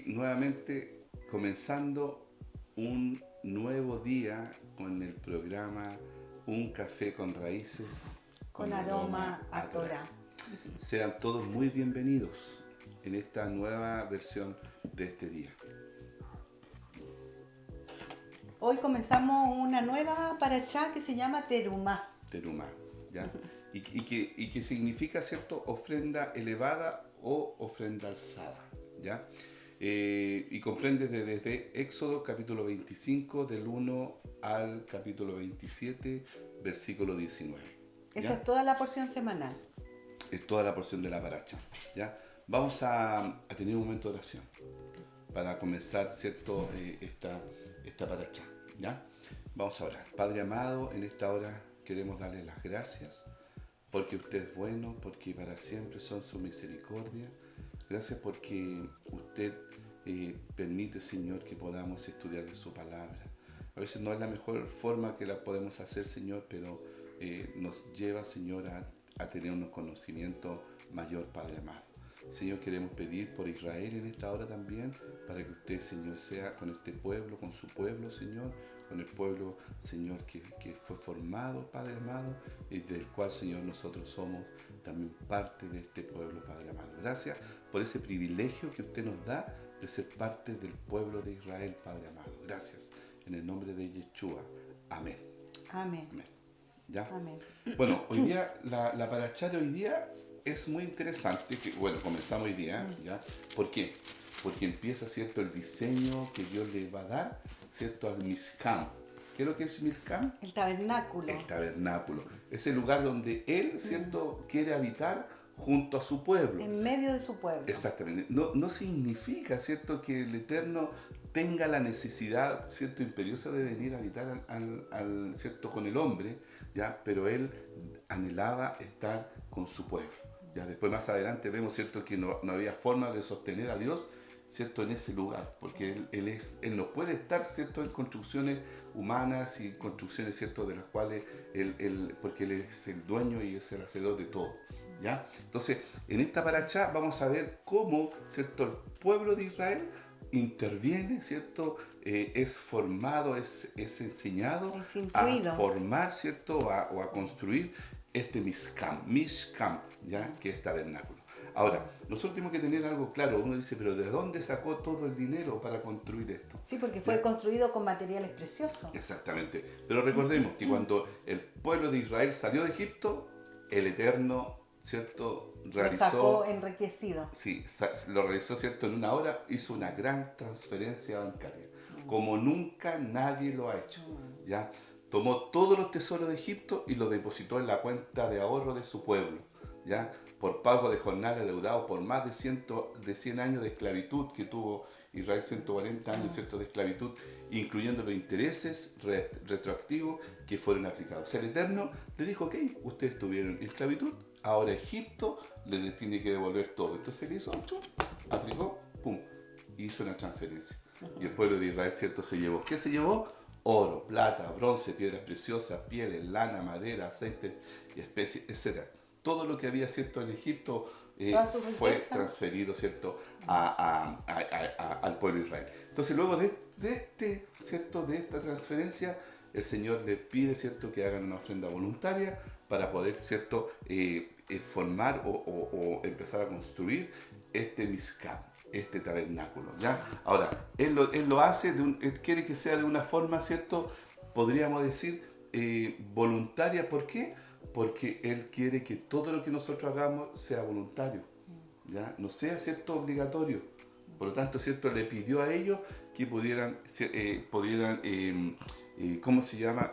aquí nuevamente comenzando un nuevo día con el programa Un Café con Raíces con aroma a Torah. Sean todos muy bienvenidos en esta nueva versión de este día. Hoy comenzamos una nueva parachá que se llama Terumá. Terumá, ¿ya? Y que significa, ¿cierto?, ofrenda elevada o ofrenda alzada, ¿ya? Y comprende desde Éxodo capítulo 25 del 1 al capítulo 27 versículo 19. ¿ya? Esa es toda la porción semanal. Es toda la porción de la paracha, ¿ya? Vamos a tener un momento de oración para comenzar, ¿cierto?, esta paracha, ¿ya? Vamos a orar. Padre amado, en esta hora queremos darle las gracias porque usted es bueno, porque para siempre son su misericordia. Gracias porque usted permite, Señor, que podamos estudiar de su palabra. A veces no es la mejor forma que la podemos hacer, Señor, pero nos lleva, Señor, a tener un conocimiento mayor, Padre amado. Señor, queremos pedir por Israel en esta hora también, para que usted, Señor, sea con este pueblo, con su pueblo, Señor, con el pueblo, Señor, que fue formado, Padre amado, y del cual, Señor, nosotros somos también parte de este pueblo, Padre amado. Gracias por ese privilegio que usted nos da de ser parte del pueblo de Israel, Padre amado. Gracias. En el nombre de Yeshua. Amén. Amén. Amén. ¿Ya? Amén. Bueno, hoy día, la parachá de hoy día es muy interesante. Comenzamos hoy día, ¿ya? ¿Por qué? Porque empieza, ¿cierto?, el diseño que Dios le va a dar, ¿cierto?, al Mishkan. ¿Qué es lo que es Mishkan? El tabernáculo. El tabernáculo. Es el lugar donde Él, ¿cierto?, quiere habitar junto a su pueblo. En medio de su pueblo. Exactamente. No significa, ¿cierto?, que el Eterno tenga la necesidad, ¿cierto?, imperiosa de venir a habitar ¿cierto?, con el hombre, ¿ya? Pero Él anhelaba estar con su pueblo. Ya después, más adelante, vemos, ¿cierto?, que no había forma de sostener a Dios, ¿cierto?, en ese lugar, porque Él no puede estar, ¿cierto?, en construcciones humanas y construcciones, ¿cierto?, de las cuales porque Él es el dueño y es el hacedor de todo, ¿ya? Entonces, en esta parachá vamos a ver cómo, ¿cierto?, el pueblo de Israel interviene, ¿cierto?, es formado, es enseñado Es instruido. a formar, ¿cierto?, o a construir este Mishkan, ¿ya?, que es tabernáculo. Ahora, nosotros tenemos que tener algo claro. Uno dice, pero ¿de dónde sacó todo el dinero para construir esto? Sí, porque fue construido con materiales preciosos. Exactamente. Pero recordemos que cuando el pueblo de Israel salió de Egipto, el Eterno, ¿cierto?, Lo sacó enriquecido. Sí, lo realizó, ¿cierto?, en una hora, hizo una gran transferencia bancaria, como nunca nadie lo ha hecho, ¿ya? Tomó todos los tesoros de Egipto y los depositó en la cuenta de ahorro de su pueblo, ¿ya? Por pago de jornales adeudados por más de 100 años de esclavitud que tuvo Israel, 140 años, ¿cierto?, de esclavitud, incluyendo los intereses retroactivos que fueron aplicados. O sea, el Eterno le dijo, ok, ustedes estuvieron en esclavitud, ahora Egipto le tiene que devolver todo. Entonces él hizo, aplicó, pum, hizo una transferencia. Y el pueblo de Israel, ¿cierto?, se llevó. ¿Qué se llevó? Oro, plata, bronce, piedras preciosas, pieles, lana, madera, aceite y especies, etc. Todo lo que había, ¿cierto?, en Egipto fue transferido, ¿cierto?, al pueblo de Israel. Entonces, luego ¿cierto?, de esta transferencia, el Señor le pide, ¿cierto?, que hagan una ofrenda voluntaria para poder, ¿cierto?, formar o empezar a construir este Mishkan, este tabernáculo, ¿ya? Ahora, él lo hace, él quiere que sea de una forma, ¿cierto?, podríamos decir, voluntaria. ¿Por qué? Porque Él quiere que todo lo que nosotros hagamos sea voluntario, ¿ya? No sea, ¿cierto?, obligatorio. Por lo tanto, ¿cierto?, le pidió a ellos que pudieran ¿cómo se llama?,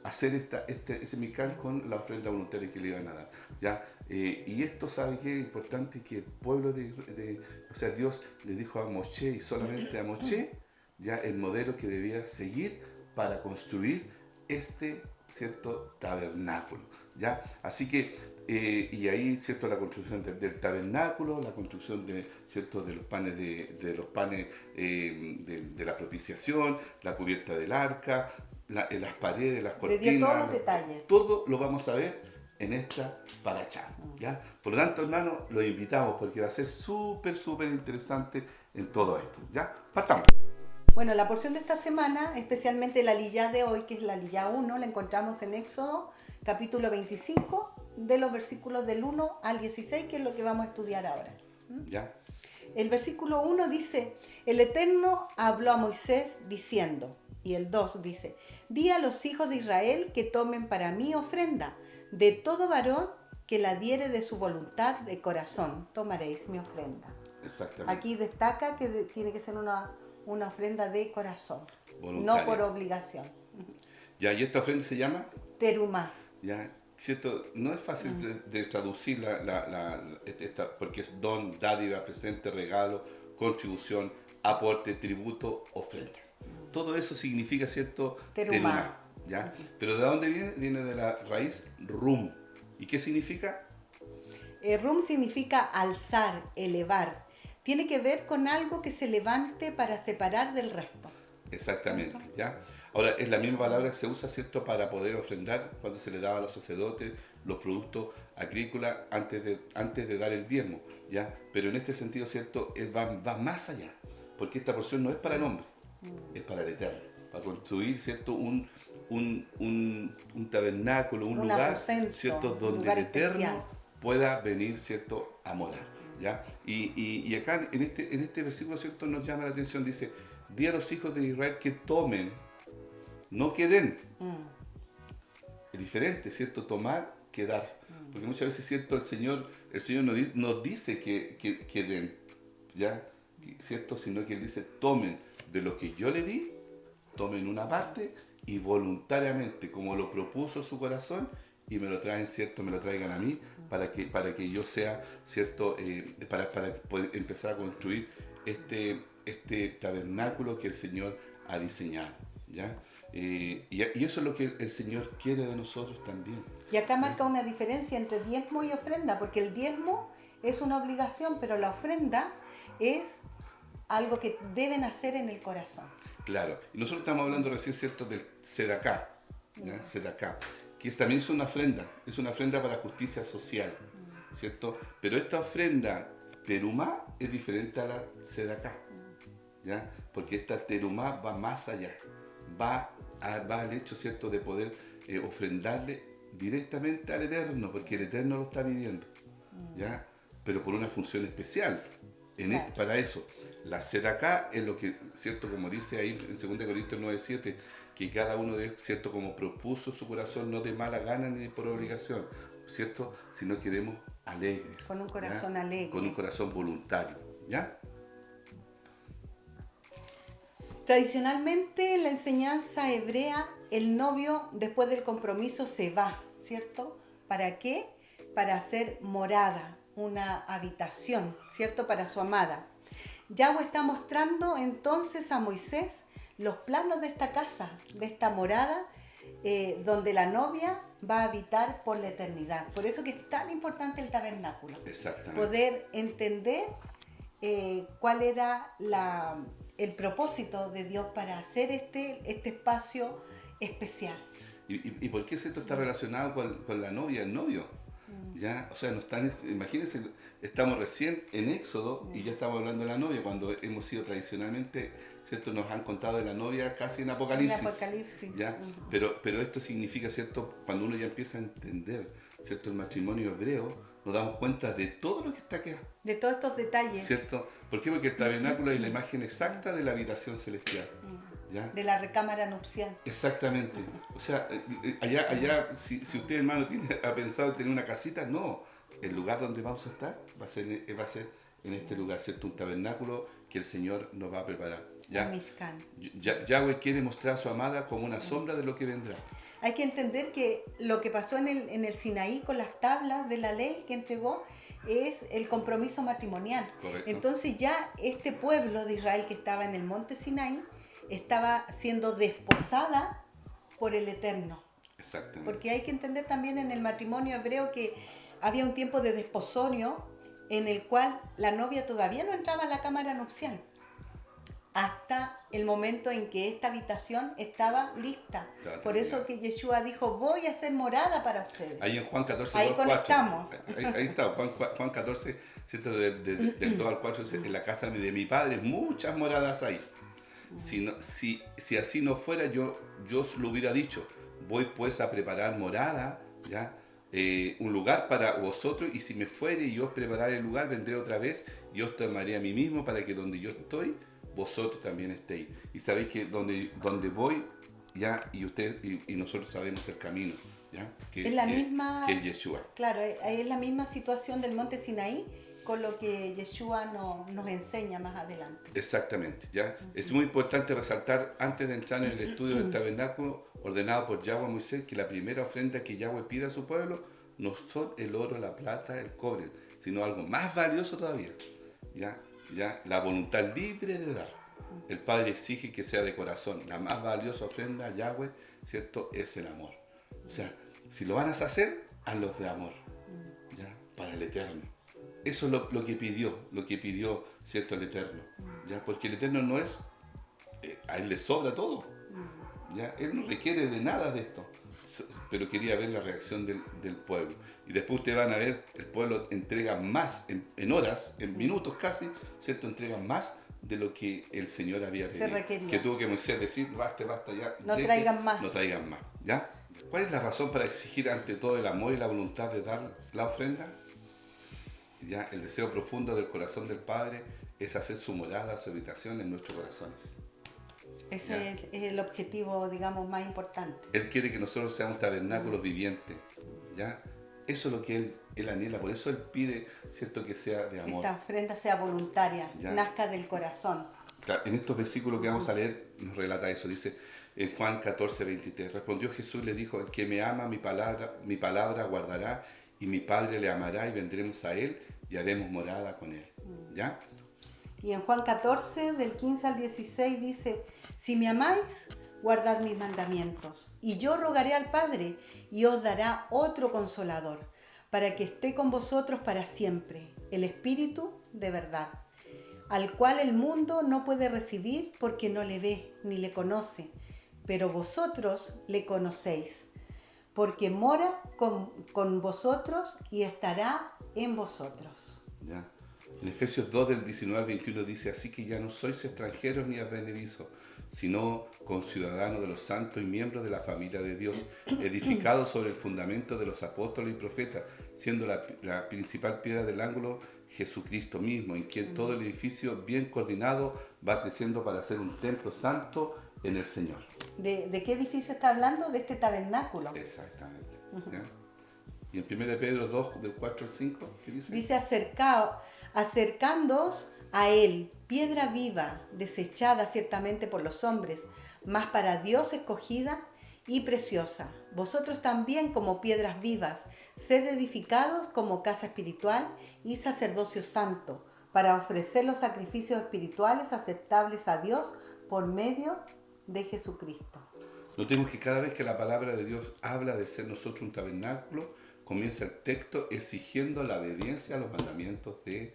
hacer ese Mishkan con la ofrenda voluntaria que le iban a dar, ¿ya? Y esto, ¿sabe qué? Es importante que el pueblo o sea, Dios le dijo a Moshe, y solamente a Moshe, ya, el modelo que debía seguir para construir este, ¿cierto?, tabernáculo, ¿ya? Así que, y ahí, ¿cierto?, la construcción del tabernáculo, la construcción ¿cierto?, de los panes de la propiciación, la cubierta del arca, las paredes, las cortinas. Le dio todos los detalles. Todo lo vamos a ver en esta paracha, ¿ya? Por lo tanto, hermano, los invitamos porque va a ser súper, súper interesante en todo esto, ¿ya? Partamos. Bueno, la porción de esta semana, especialmente la liyá de hoy, que es la liyá 1, la encontramos en Éxodo, capítulo 25, de los versículos del 1 al 16, que es lo que vamos a estudiar ahora. ¿Ya? El versículo 1 dice, el Eterno habló a Moisés diciendo, y el 2 dice, di a los hijos de Israel que tomen para mí ofrenda, de todo varón que la diere de su voluntad de corazón, tomaréis mi ofrenda. Exactamente. Aquí destaca que tiene que ser una ofrenda de corazón, Voluntaria. no por obligación. ¿Ya? ¿Y esta ofrenda se llama? Terumá. ¿Ya? ¿Cierto? No es fácil de traducir porque es don, dádiva, presente, regalo, contribución, aporte, tributo, ofrenda. Todo eso significa, ¿cierto? Terumá. ¿Ya? Pero ¿de dónde viene? Viene de la raíz rum. ¿Y qué significa? Rum significa alzar, elevar. Tiene que ver con algo que se levante para separar del resto. Exactamente, ¿ya? Ahora, es la misma palabra que se usa, ¿cierto?, para poder ofrendar cuando se le daba a los sacerdotes los productos agrícolas antes de dar el diezmo, ¿ya? Pero en este sentido, ¿cierto?, va más allá, porque esta porción no es para el hombre, es para el Eterno, para construir, ¿cierto?, un tabernáculo, un lugar, aposento, ¿cierto?, un donde lugar el Eterno especial. pueda venir, ¿cierto?, a morar, ¿ya? Y acá, en este versículo, ¿cierto?, nos llama la atención, dice, di a los hijos de Israel que tomen, no que den. Es diferente, ¿cierto? Tomar que dar. Porque muchas veces, ¿cierto? El Señor nos dice que den, ¿ya? ¿Cierto? Sino que Él dice, tomen de lo que yo le di, tomen una parte y voluntariamente, como lo propuso su corazón, y me lo traen, ¿cierto? Me lo traigan a mí para que yo sea, ¿cierto? Para poder empezar a construir este tabernáculo que el Señor ha diseñado, ¿ya? Y eso es lo que el Señor quiere de nosotros también. Y acá marca una diferencia entre diezmo y ofrenda, porque el diezmo es una obligación, pero la ofrenda es algo que deben hacer en el corazón. Claro, y nosotros estamos hablando recién, ¿cierto?, del Sedaká, ¿ya? Sedaká, que también es una ofrenda para justicia social, ¿cierto? Pero esta ofrenda terumá es diferente a la Sedaká, ¿ya? Porque esta terumá va más allá, va al hecho, ¿cierto?, de poder ofrendarle directamente al Eterno, porque el Eterno lo está pidiendo, ¿ya? Pero por una función especial, Claro. para eso. La Sedaká es lo que, ¿cierto?, como dice ahí en 2 Corintios 9:7, que cada uno de ellos, ¿cierto?, como propuso su corazón, no de mala gana ni por obligación, ¿cierto?, sino que demos alegres. Con un corazón ¿ya? alegre. Con un corazón voluntario, ¿ya? Tradicionalmente en la enseñanza hebrea, el novio después del compromiso se va, ¿cierto? ¿Para qué? Para hacer morada, una habitación, ¿cierto? Para su amada. Yahweh está mostrando entonces a Moisés los planos de esta casa, de esta morada, donde la novia va a habitar por la eternidad. Por eso que es tan importante el tabernáculo. Exactamente. Poder entender cuál era el propósito de Dios para hacer este espacio especial. ¿Y por qué esto está relacionado con la novia, el novio? ¿Ya? O sea, imagínense, estamos recién en Éxodo y ya estamos hablando de la novia, cuando hemos sido tradicionalmente, ¿cierto? Nos han contado de la novia casi en Apocalipsis. En Apocalipsis. ¿Ya? Pero esto significa, ¿cierto? Cuando uno ya empieza a entender, ¿cierto?, el matrimonio hebreo, nos damos cuenta de todo lo que está acá. De todos estos detalles. ¿Cierto? ¿Por qué? Porque el tabernáculo es la imagen exacta de la habitación celestial. ¿Ya? De la recámara nupcial. Exactamente. O sea, allá si usted, hermano, ha pensado en tener una casita, no. El lugar donde vamos a estar va a ser en este lugar, ¿cierto? Un tabernáculo que el Señor nos va a preparar. ¿Ya? El Mishkan. Yahweh quiere mostrar a su amada como una sombra de lo que vendrá. Hay que entender que lo que pasó en el Sinaí con las tablas de la ley que entregó es el compromiso matrimonial. Correcto. Entonces ya este pueblo de Israel que estaba en el monte Sinaí estaba siendo desposada por el Eterno. Exactamente. Porque hay que entender también en el matrimonio hebreo que había un tiempo de desposorio en el cual la novia todavía no entraba a la cámara nupcial. hasta el momento en que esta habitación estaba lista. Claro, Por eso que Yeshua dijo, voy a hacer morada para ustedes. Ahí en Juan 14, Ahí 2 al 4. conectamos. Ahí está, Juan 14, ¿cierto? Del 2 al 4, dice, en la casa de mi padre muchas moradas hay. Si así no fuera, yo os lo hubiera dicho. Voy pues a preparar morada, ¿ya? Un lugar para vosotros, y si me fuere y os prepararé el lugar, vendré otra vez y os tomaré a mí mismo, para que donde yo estoy, vosotros también estéis. Y sabéis que donde voy, ya, y ustedes y nosotros sabemos el camino, ya, que Es la misma, que es Yeshua. claro, es la misma situación del monte Sinaí con lo que Yeshua nos enseña más adelante. Exactamente, ya. Es muy importante resaltar, antes de entrar en el estudio del tabernáculo ordenado por Yahweh a Moisés, que la primera ofrenda que Yahweh pide a su pueblo no son el oro, la plata, el cobre, sino algo más valioso todavía, ya, la voluntad libre de dar. El Padre exige que sea de corazón. La más valiosa ofrenda a Yahweh, ¿cierto?, es el amor. O sea, si lo van a hacer, hazlos de amor, ya, para el Eterno. Eso es lo que pidió, ¿cierto?, el Eterno, ya, porque el Eterno no es, a él le sobra todo, ya, él no requiere de nada de esto, pero quería ver la reacción del pueblo. Y después ustedes van a ver, el pueblo entrega más, en horas, en minutos casi, ¿cierto?, entrega más de lo que el Señor había pedido. Se requería. Que tuvo que Moisés decir, basta, ya. No traigan más. No traigan más, ¿ya? ¿Cuál es la razón para exigir ante todo el amor y la voluntad de dar la ofrenda? Ya, el deseo profundo del corazón del Padre es hacer su morada, su habitación en nuestros corazones. Ese es el objetivo, digamos, más importante. Él quiere que nosotros seamos tabernáculos vivientes, ¿ya? Eso es lo que él anhela, por eso él pide, ¿cierto?, que sea de amor. Esta ofrenda sea voluntaria, Ya. nazca del corazón. Claro, en estos versículos que vamos a leer nos relata eso, dice en Juan 14, 23, respondió Jesús, le dijo, el que me ama mi palabra guardará, y mi Padre le amará, y vendremos a él y haremos morada con él, ¿ya? Y en Juan 14, del 15 al 16 dice, si me amáis, guardad mis mandamientos, y yo rogaré al Padre, y os dará otro consolador, para que esté con vosotros para siempre, el Espíritu de verdad, al cual el mundo no puede recibir porque no le ve ni le conoce, pero vosotros le conocéis, porque mora con vosotros y estará en vosotros. ¿Ya? En Efesios 2 del 19 al 21 dice, así que ya no sois extranjeros ni advenedizos, sino conciudadanos de los santos y miembros de la familia de Dios, edificados sobre el fundamento de los apóstoles y profetas, siendo la principal piedra del ángulo Jesucristo mismo, en quien todo el edificio bien coordinado va creciendo para ser un templo santo en el Señor. ¿De qué edificio está hablando? De este tabernáculo. Exactamente. ¿Ya? Y en 1 Pedro 2, del 4 al 5, ¿qué dice? Dice, acercándoos a él, piedra viva, desechada ciertamente por los hombres, mas para Dios escogida y preciosa. Vosotros también, como piedras vivas, sed edificados como casa espiritual y sacerdocio santo, para ofrecer los sacrificios espirituales aceptables a Dios por medio de Jesucristo. Notemos que cada vez que la palabra de Dios habla de ser nosotros un tabernáculo, comienza el texto exigiendo la obediencia a los mandamientos de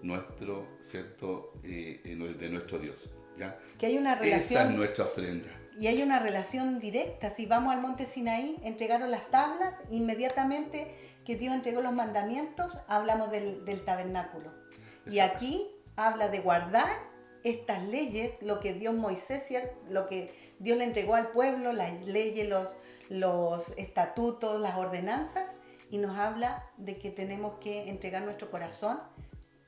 nuestro, ¿cierto? De nuestro Dios, ¿ya? Que hay una relación. Esa es nuestra ofrenda. Y hay una relación directa. Si vamos al monte Sinaí, entregaron las tablas, inmediatamente que Dios entregó los mandamientos, hablamos del tabernáculo. Exacto. Y aquí habla de guardar estas leyes, lo que lo que Dios le entregó al pueblo, las leyes, los estatutos, las ordenanzas, y nos habla de que tenemos que entregar nuestro corazón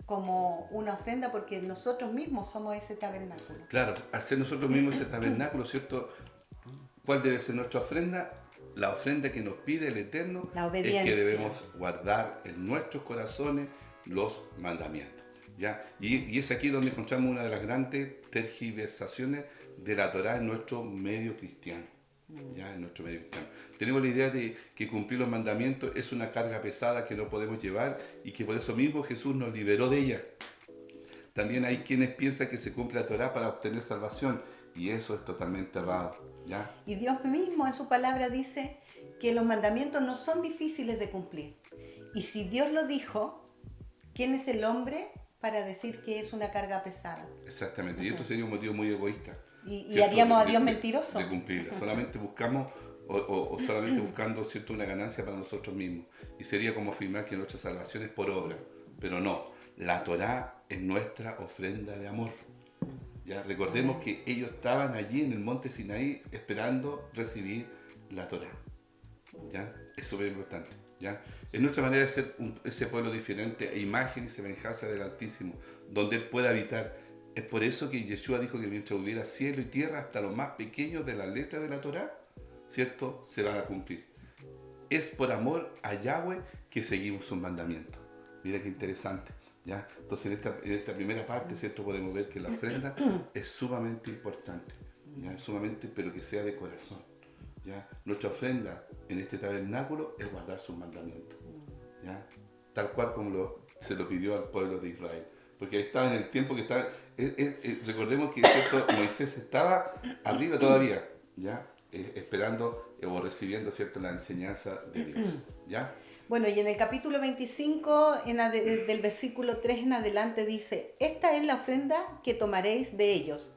como una ofrenda, porque nosotros mismos somos ese tabernáculo. Claro, hacer nosotros mismos ese tabernáculo, ¿cierto? ¿Cuál debe ser nuestra ofrenda? La ofrenda que nos pide el Eterno La obediencia. es que debemos guardar en nuestros corazones los mandamientos, ¿ya? Y es aquí donde encontramos una de las grandes tergiversaciones de la Torá en nuestro medio cristiano. Ya, en nuestro medio cristiano. Tenemos la idea de que cumplir los mandamientos es una carga pesada que no podemos llevar y que por eso mismo Jesús nos liberó de ella. También hay quienes piensan que se cumple la Torá para obtener salvación, y eso es totalmente errado, ¿ya? Y Dios mismo en su palabra dice que los mandamientos no son difíciles de cumplir. Y si Dios lo dijo, ¿quién es el hombre para decir que es una carga pesada. Exactamente, y esto sería un motivo muy egoísta. Y ¿cierto? haríamos a Dios mentiroso. De cumplirla. Solamente buscamos o solamente buscando, ¿cierto?, una ganancia para nosotros mismos. Y sería como afirmar que nuestra salvación es por obra. Pero no, la Torá es nuestra ofrenda de amor. ¿Ya? Recordemos que ellos estaban allí en el monte Sinaí esperando recibir la Torá. ¿Ya? Es súper importante. ¿Ya? Es nuestra manera de ser ese pueblo diferente, a imagen y semejanza del Altísimo, donde Él pueda habitar. Es por eso que Yeshua dijo que mientras hubiera cielo y tierra, hasta los más pequeños de las letras de la Torá, ¿cierto?, se van a cumplir. Es por amor a Yahweh que seguimos sus mandamientos. Mira qué interesante. ¿Ya? Entonces en esta primera parte, ¿cierto?, podemos ver que la ofrenda es sumamente importante, ¿ya? Sumamente, pero que sea de corazón. ¿Ya? Nuestra ofrenda en este tabernáculo es guardar sus mandamientos, ¿ya? Tal cual como se lo pidió al pueblo de Israel. Porque estaba en el tiempo que estaba... recordemos que, ¿cierto?, Moisés estaba arriba todavía, ¿ya? Esperando o recibiendo, ¿cierto?, la enseñanza de Dios. ¿Ya? Bueno, y en el capítulo 25, del versículo 3 en adelante dice: esta es la ofrenda que tomaréis de ellos: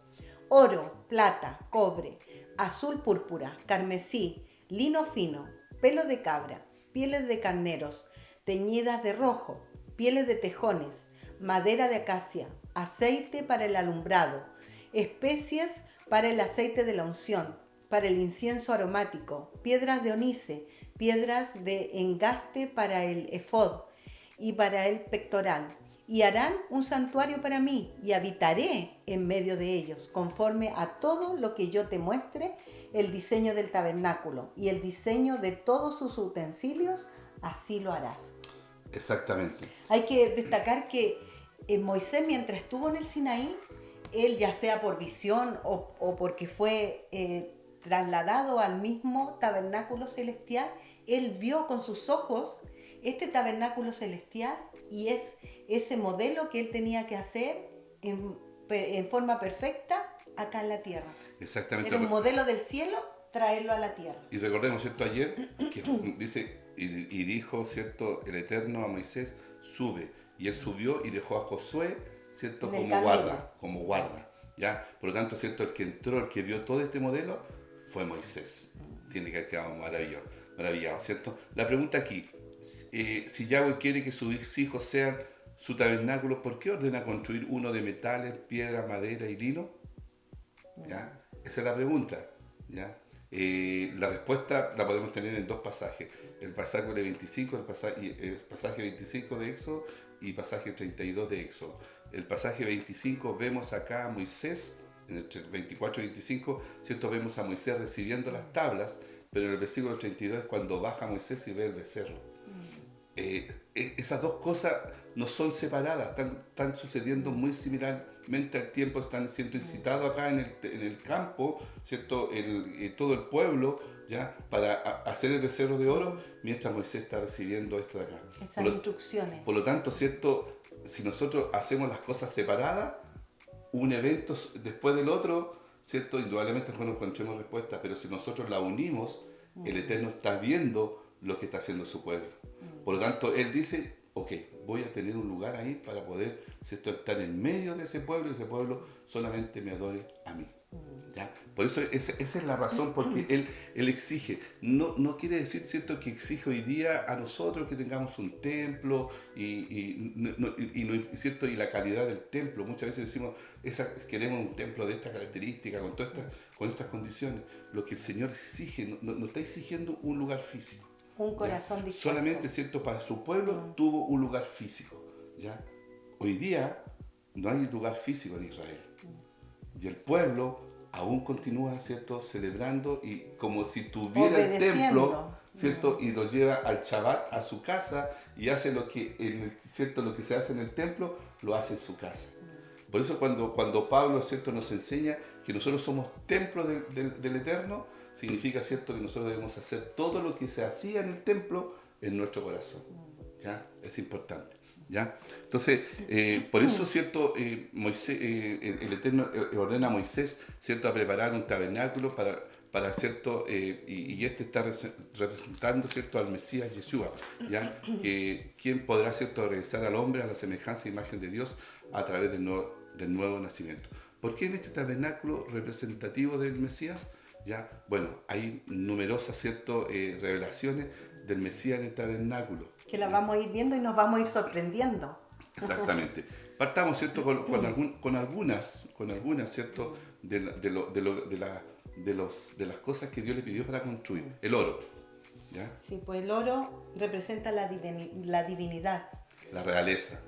oro, plata, cobre, azul púrpura, carmesí, lino fino, pelo de cabra, pieles de carneros, teñidas de rojo, pieles de tejones, madera de acacia, aceite para el alumbrado, especies para el aceite de la unción, para el incienso aromático, piedras de onice, piedras de engaste para el efod y para el pectoral. Y harán un santuario para mí, y habitaré en medio de ellos, conforme a todo lo que yo te muestre, el diseño del tabernáculo y el diseño de todos sus utensilios, así lo harás. Exactamente. Hay que destacar que Moisés, mientras estuvo en el Sinaí, él, ya sea por visión o porque fue trasladado al mismo tabernáculo celestial, él vio con sus ojos este tabernáculo celestial, y es ese modelo que él tenía que hacer en forma perfecta acá en la tierra. Exactamente. Era un modelo del cielo, traerlo a la tierra. Y recordemos, ¿cierto?, ayer que dice, y dijo, ¿cierto?, el Eterno a Moisés: sube. Y él subió y dejó a Josué, ¿cierto?, como guarda. ¿Ya? Por lo tanto, ¿cierto?, el que entró, el que vio todo este modelo, fue Moisés. Tiene que haber quedado maravillado, ¿cierto? La pregunta aquí, si Yahweh quiere que sus hijos sean su tabernáculo, ¿por qué ordena construir uno de metales, piedra, madera y lino? ¿Ya? Esa es la pregunta. ¿Ya? La respuesta la podemos tener en dos pasajes: el pasaje 25, el pasaje 25 de Éxodo y pasaje 32 de Éxodo. El pasaje 25 vemos acá a Moisés, en el 24 y 25, ¿cierto?, vemos a Moisés recibiendo las tablas, pero en el versículo 32 es cuando baja Moisés y ve el becerro. Esas dos cosas no son separadas, están sucediendo muy similarmente al tiempo, están siendo incitados acá en el campo, ¿cierto?, todo el pueblo, ¿ya?, para hacer el becerro de oro, mientras Moisés está recibiendo esto de acá. Esas instrucciones. Por lo tanto, ¿cierto?, si nosotros hacemos las cosas separadas, un evento después del otro, ¿cierto?, indudablemente no encontremos respuesta, pero si nosotros la unimos, el Eterno está viendo lo que está haciendo su pueblo. Por lo tanto, Él dice: ok, voy a tener un lugar ahí para poder, ¿cierto?, estar en medio de ese pueblo, y ese pueblo solamente me adore a mí. ¿Ya? Por eso esa es la razón, porque él exige. No quiere decir, ¿cierto?, que exige hoy día a nosotros que tengamos un templo ¿cierto?, y la calidad del templo. Muchas veces decimos, queremos un templo de esta característica, con estas condiciones. Lo que el Señor exige, no está exigiendo un lugar físico. Un corazón dispuesto. Solamente, ¿cierto?, para su pueblo tuvo un lugar físico. ¿Ya? Hoy día no hay lugar físico en Israel. Y el pueblo aún continúa, ¿cierto?, celebrando, y como si tuviera el templo, ¿cierto?, y lo lleva al Shabbat a su casa, y hace ¿cierto?, lo que se hace en el templo, lo hace en su casa. Por eso cuando Pablo, ¿cierto?, nos enseña que nosotros somos templo del Eterno, significa, ¿cierto?, que nosotros debemos hacer todo lo que se hacía en el templo en nuestro corazón. ¿Ya? Es importante. ¿Ya? Entonces, por eso, ¿cierto?, Moisés, el Eterno ordena a Moisés, ¿cierto?, a preparar un tabernáculo para, ¿cierto? Y este está representando, ¿cierto?, al Mesías Yeshua, ¿ya? Quien podrá, ¿cierto?, regresar al hombre a la semejanza e imagen de Dios a través del nuevo nacimiento. ¿Por qué en este tabernáculo representativo del Mesías? ¿Ya? Bueno, hay numerosas, ¿cierto?, revelaciones del Mesías en el tabernáculo. Que las vamos a ir viendo y nos vamos a ir sorprendiendo. Exactamente. Partamos, ¿cierto?, con algunas, ¿cierto?, de las cosas que Dios le pidió para construir. El oro, ¿ya? Sí, pues el oro representa la divinidad. La realeza.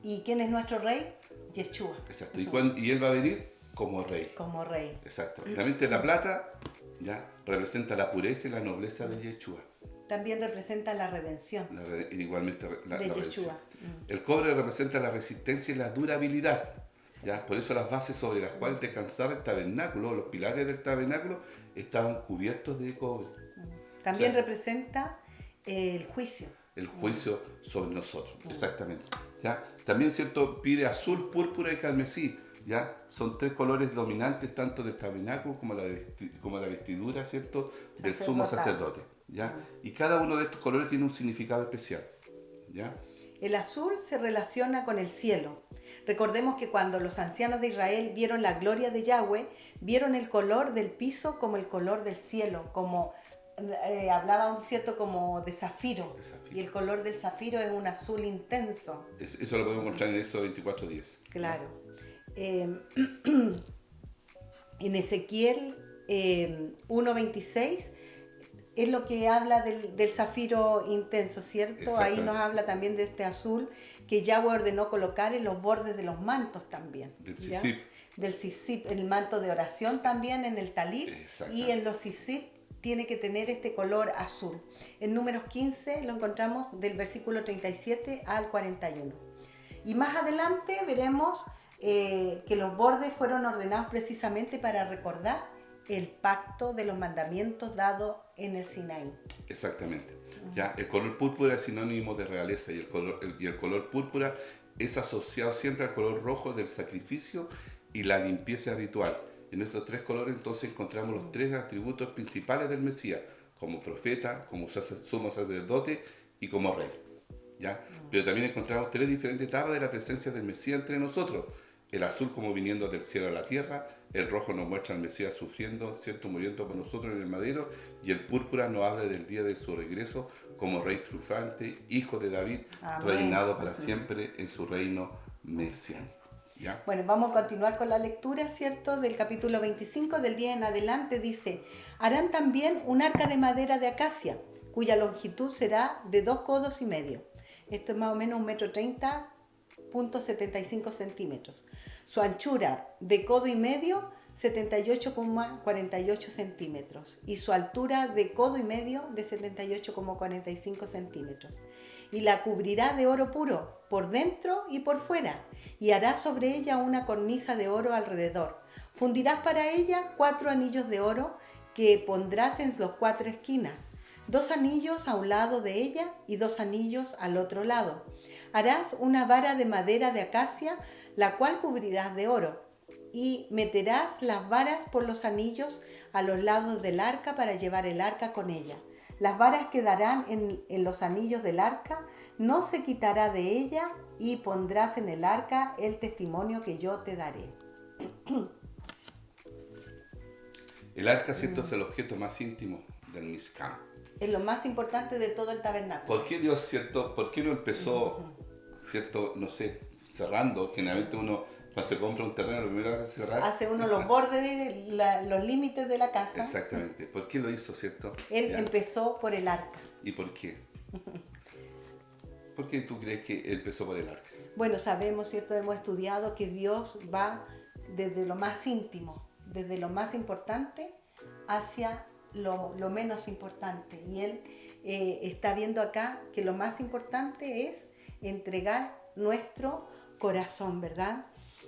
¿Y quién es nuestro rey? Yeshua. Exacto. Y él va a venir como rey. Como rey. Exacto. Realmente la plata, ¿ya?, representa la pureza y la nobleza de Yeshua. También representa la redención. Igualmente la de redención. Yeshua. El cobre representa la resistencia y la durabilidad. ¿Ya? Por eso las bases sobre las cuales descansaba el tabernáculo, los pilares del tabernáculo, estaban cubiertos de cobre. También O sea, representa el juicio. el juicio sobre nosotros, exactamente. ¿Ya? También, ¿cierto?, pide azul, púrpura y carmesí. ¿Ya? Son tres colores dominantes tanto del tabernáculo como la vestidura, ¿cierto?, del sumo sacerdote. ¿Ya? Y cada uno de estos colores tiene un significado especial. ¿Ya? El azul se relaciona con el cielo. Recordemos que cuando los ancianos de Israel vieron la gloria de Yahweh, vieron el color del piso como el color del cielo, como hablaban, ¿cierto?, como de zafiro. Y el color del zafiro es un azul intenso. Eso lo podemos encontrar en Éxodo 24:10. Claro. En Ezequiel 1:26 es lo que habla del zafiro intenso, ¿cierto? Ahí nos habla también de este azul que Yahweh ordenó colocar en los bordes de los mantos también. Del sisip. Del sisip, el manto de oración también, en el talit, y en los sisip tiene que tener este color azul. En Números 15 lo encontramos del versículo 37 al 41. Y más adelante veremos que los bordes fueron ordenados precisamente para recordar el pacto de los mandamientos dado en el Sinaí. Exactamente. ¿Ya? El color púrpura es sinónimo de realeza y el color púrpura es asociado siempre al color rojo del sacrificio y la limpieza ritual. En estos tres colores entonces encontramos los tres atributos principales del Mesías, como profeta, como sumo sacerdote y como rey. ¿Ya? Pero también encontramos tres diferentes etapas de la presencia del Mesías entre nosotros. El azul como viniendo del cielo a la tierra, el rojo nos muestra al Mesías sufriendo, ¿cierto?, muriendo con nosotros en el madero, y el púrpura nos habla del día de su regreso como rey triunfante, hijo de David, Amén. reinado para siempre en su reino mesiánico. ¿Ya? Bueno, vamos a continuar con la lectura, ¿cierto?, del capítulo 25, del día en adelante. Dice: harán también un arca de madera de acacia, cuya longitud será de 2 codos y medio. Esto es más o menos 1,30 m, centímetros. Su anchura de codo y medio, 78,48 centímetros. Y su altura de codo y medio, de 78,45 centímetros. Y la cubrirá de oro puro, por dentro y por fuera. Y harás sobre ella una cornisa de oro alrededor. Fundirás para ella 4 anillos de oro que pondrás en las 4 esquinas. 2 anillos a un lado de ella y 2 anillos al otro lado. Harás una vara de madera de acacia, la cual cubrirás de oro, y meterás las varas por los anillos a los lados del arca para llevar el arca con ella. Las varas quedarán en los anillos del arca, no se quitará de ella, y pondrás en el arca el testimonio que yo te daré. El arca, ¿cierto?, es el objeto más íntimo del Mishkan. Es lo más importante de todo el tabernáculo. ¿Por qué Dios, cierto? ¿Por qué no empezó, cierto, no sé, cerrando? Generalmente uno, cuando se compra un terreno, lo primero que hace es cerrar. Hace uno los bordes, los límites de la casa. Exactamente. ¿Por qué lo hizo, cierto? Él empezó por el arca. ¿Y por qué? ¿Por qué tú crees que empezó por el arca? Bueno, sabemos, ¿cierto? Hemos estudiado que Dios va desde lo más íntimo, desde lo más importante hacia lo menos importante. Y Él está viendo acá que lo más importante es entregar nuestro corazón, ¿verdad?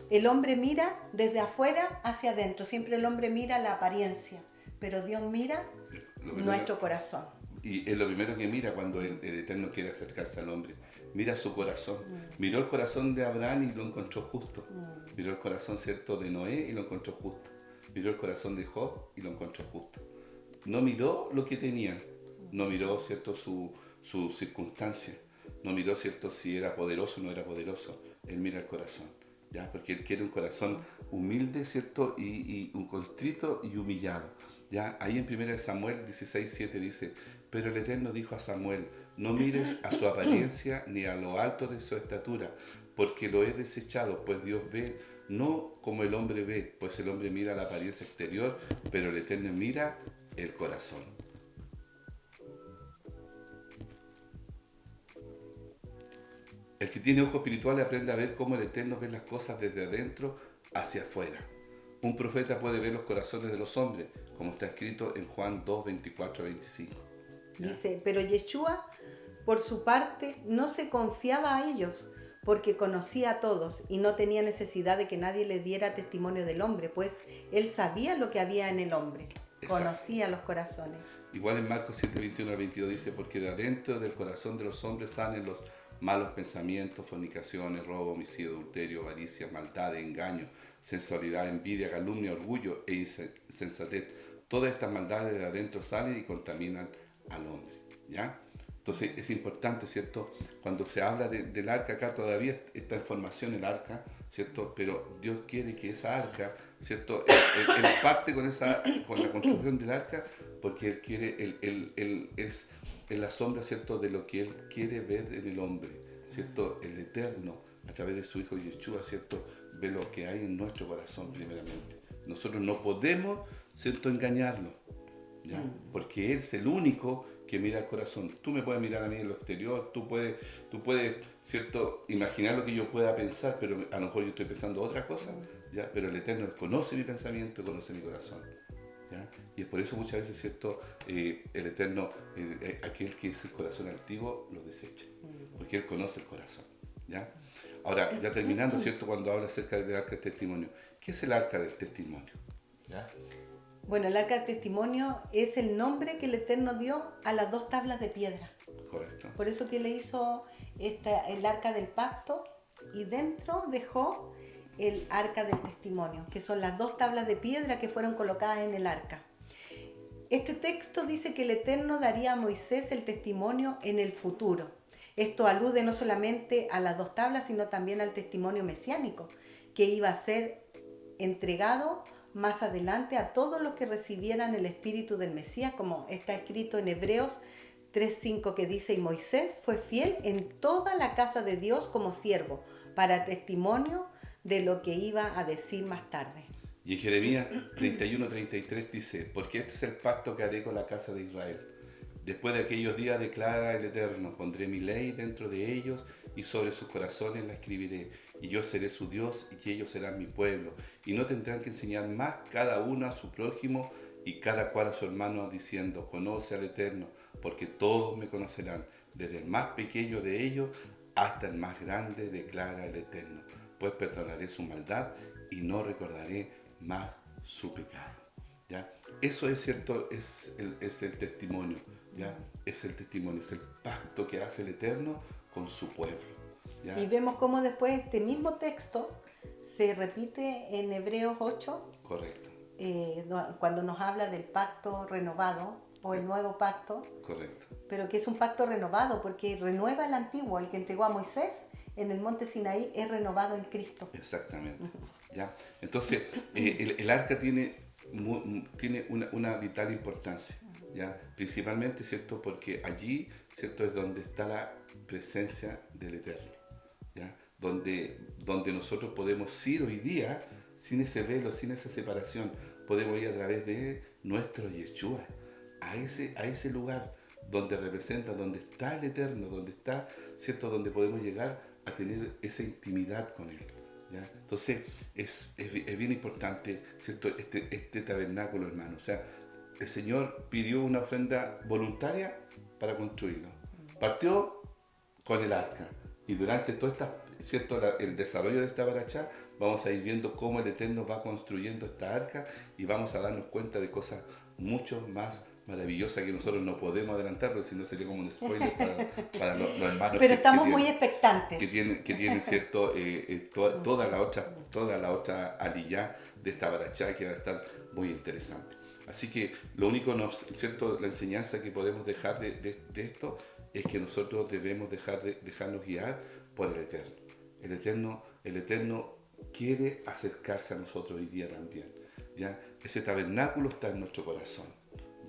El hombre mira desde afuera hacia adentro. Siempre el hombre mira la apariencia, pero Dios mira nuestro corazón. Y es lo primero que mira cuando el Eterno quiere acercarse al hombre. Mira su corazón. Miró el corazón de Abraham y lo encontró justo. Miró el corazón, ¿cierto?, de Noé y lo encontró justo. miró el corazón de Job y lo encontró justo. No miró lo que tenían, no miró, ¿cierto?, su circunstancia, no miró, ¿cierto?, si era poderoso o no era poderoso. Él mira el corazón, ¿ya? Porque Él quiere un corazón humilde, ¿cierto?, y un contrito y humillado, ¿ya? Ahí en 1 Samuel 16:7 dice: pero el Eterno dijo a Samuel: no mires a su apariencia ni a lo alto de su estatura, porque lo he desechado, pues Dios ve no como el hombre ve, pues el hombre mira la apariencia exterior, pero el Eterno mira el corazón. El que tiene ojos espirituales aprende a ver cómo el Eterno ve las cosas desde adentro hacia afuera. Un profeta puede ver los corazones de los hombres, como está escrito en Juan 2, 24-25. ¿Ya? Dice, pero Yeshua, por su parte, no se confiaba a ellos, porque conocía a todos y no tenía necesidad de que nadie le diera testimonio del hombre, pues él sabía lo que había en el hombre. Exacto. Conocía los corazones. Igual en Marcos 7, 21-22 dice: porque de adentro del corazón de los hombres salen los malos pensamientos, fornicaciones, robo, homicidio, adulterio, avaricia, maldad, engaño, sensualidad, envidia, calumnia, orgullo e insensatez. Todas estas maldades de adentro salen y contaminan al hombre, ¿ya? Entonces es importante, ¿cierto? Cuando se habla del arca, acá todavía está en formación el arca, ¿cierto? Pero Dios quiere que esa arca, ¿cierto? Él parte con la construcción del arca, porque Él quiere, Él es la sombra, ¿cierto?, de lo que Él quiere ver en el hombre, ¿cierto? El Eterno, a través de su Hijo Yeshua, ¿cierto?, ve lo que hay en nuestro corazón primeramente. Nosotros no podemos, ¿cierto?, engañarlo, ¿ya? Porque Él es el único que mira el corazón. Tú me puedes mirar a mí en lo exterior, tú puedes, ¿cierto?, imaginar lo que yo pueda pensar, pero a lo mejor yo estoy pensando otra cosa, ¿ya? Pero el Eterno conoce mi pensamiento, conoce mi corazón, ¿ya? Y es por eso muchas veces, ¿cierto?, el Eterno, aquel que es el corazón altivo, lo desecha, porque Él conoce el corazón, ¿ya? Ahora, ya terminando, ¿cierto?, cuando habla acerca del arca del testimonio, ¿qué es el arca del testimonio? ¿Ya? Bueno, el arca del testimonio es el nombre que el Eterno dio a las 2 tablas de piedra. Correcto. Por eso que le hizo el arca del pacto y dentro dejó el arca del testimonio, que son las 2 tablas de piedra que fueron colocadas en el arca. Este texto dice que el Eterno daría a Moisés el testimonio en el futuro. Esto alude no solamente a las 2 tablas, sino también al testimonio mesiánico, que iba a ser entregado más adelante a todos los que recibieran el espíritu del Mesías, como está escrito en Hebreos 3:5, que dice: y Moisés fue fiel en toda la casa de Dios como siervo, para testimonio de lo que iba a decir más tarde. Y en Jeremías 31-33 dice: porque este es el pacto que haré con la casa de Israel. Después de aquellos días, declara el Eterno, pondré mi ley dentro de ellos y sobre sus corazones la escribiré. Y yo seré su Dios y ellos serán mi pueblo. Y no tendrán que enseñar más cada uno a su prójimo y cada cual a su hermano, diciendo: conoce al Eterno, porque todos me conocerán, desde el más pequeño de ellos hasta el más grande, declara el Eterno. Pues perdonaré su maldad y no recordaré más su pecado. ¿Ya? Eso es cierto, es el testimonio, ¿ya? Es el testimonio, es el pacto que hace el Eterno con su pueblo, ¿ya? Y vemos cómo después este mismo texto se repite en Hebreos 8. Correcto. Cuando nos habla del pacto renovado o el nuevo pacto. Correcto. Pero que es un pacto renovado porque renueva el antiguo, el que entregó a Moisés en el monte Sinaí es renovado en Cristo. Exactamente. ¿Ya? Entonces, el arca tiene una vital importancia, ¿ya? Principalmente, ¿cierto?, porque allí, ¿cierto?, es donde está la presencia del Eterno, ¿ya? Donde nosotros podemos ir hoy día sin ese velo, sin esa separación, podemos ir a través de nuestro Yeshua, a ese lugar donde representa, donde está el Eterno, donde está, ¿cierto?, donde podemos llegar a tener esa intimidad con Él, ¿ya? Entonces es bien importante, ¿cierto?, este tabernáculo, hermano. O sea, el Señor pidió una ofrenda voluntaria para construirlo. Partió con el arca y durante todo el desarrollo de esta paracha vamos a ir viendo cómo el Eterno va construyendo esta arca y vamos a darnos cuenta de cosas mucho más maravillosa que nosotros no podemos adelantar, porque si no sería como un spoiler para los hermanos Pero estamos que muy tienen, expectantes. que tienen cierto, toda la otra aliyá de esta barachá que va a estar muy interesante. Así que lo único, cierto, la enseñanza que podemos dejar de esto es que nosotros debemos dejarnos guiar por el Eterno. El Eterno quiere acercarse a nosotros hoy día también, ¿ya? Ese tabernáculo está en nuestro corazón,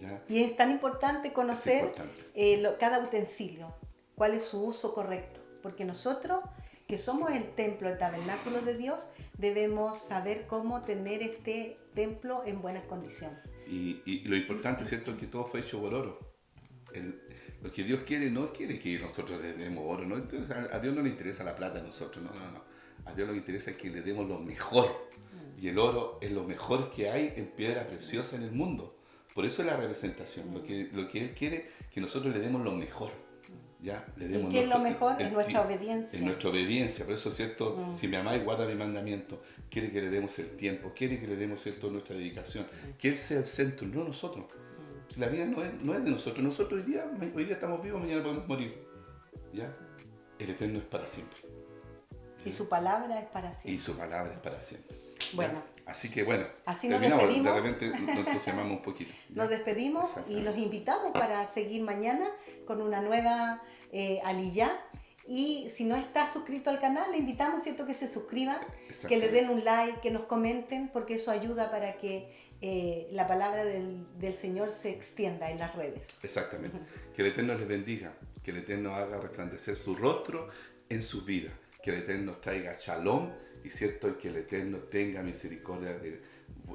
¿ya? Y es tan importante conocer importante. cada utensilio, cuál es su uso correcto, porque nosotros, que somos el templo, el tabernáculo de Dios, debemos saber cómo tener este templo en buenas condiciones. Y lo importante, ¿cierto?, es que todo fue hecho por oro. Lo que Dios quiere no quiere que nosotros le demos oro, ¿no? Entonces, a Dios no le interesa la plata a nosotros, no. A Dios lo que interesa es que le demos lo mejor. Y el oro es lo mejor que hay en piedra preciosa en el mundo. Por eso es la representación. Lo que Él quiere es que nosotros le demos lo mejor. ¿Ya? Le demos ¿Y qué es lo mejor? Es nuestra obediencia. Es nuestra obediencia. Por eso, ¿cierto? Si me amáis, guarda mi mandamiento. Quiere que le demos el tiempo. Quiere que le demos, ¿cierto?, nuestra dedicación. Que Él sea el centro, no nosotros. La vida no es de nosotros. Nosotros hoy día estamos vivos, mañana podemos morir. ¿Ya? El Eterno es para siempre. ¿Ya? Y su palabra es para siempre. Y su palabra es para siempre. Bueno. ¿Ya? Así que bueno, así nos despedimos. De repente nos entusiasmamos un poquito. ¿Ya? Nos despedimos y los invitamos para seguir mañana con una nueva aliyá. Y si no está suscrito al canal, le invitamos, ¿cierto?, que se suscriban, que le den un like, que nos comenten, porque eso ayuda para que la palabra del Señor se extienda en las redes. Exactamente. Que el Eterno les bendiga, que el Eterno haga resplandecer su rostro en sus vidas, que el Eterno traiga shalom y, ¿cierto?, que el Eterno tenga misericordia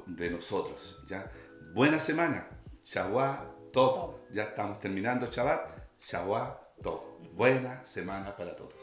de nosotros. ¿Ya? Buena semana. Shabbat Tov. Ya estamos terminando Shabbat. Shabbat Tov. Buena semana para todos.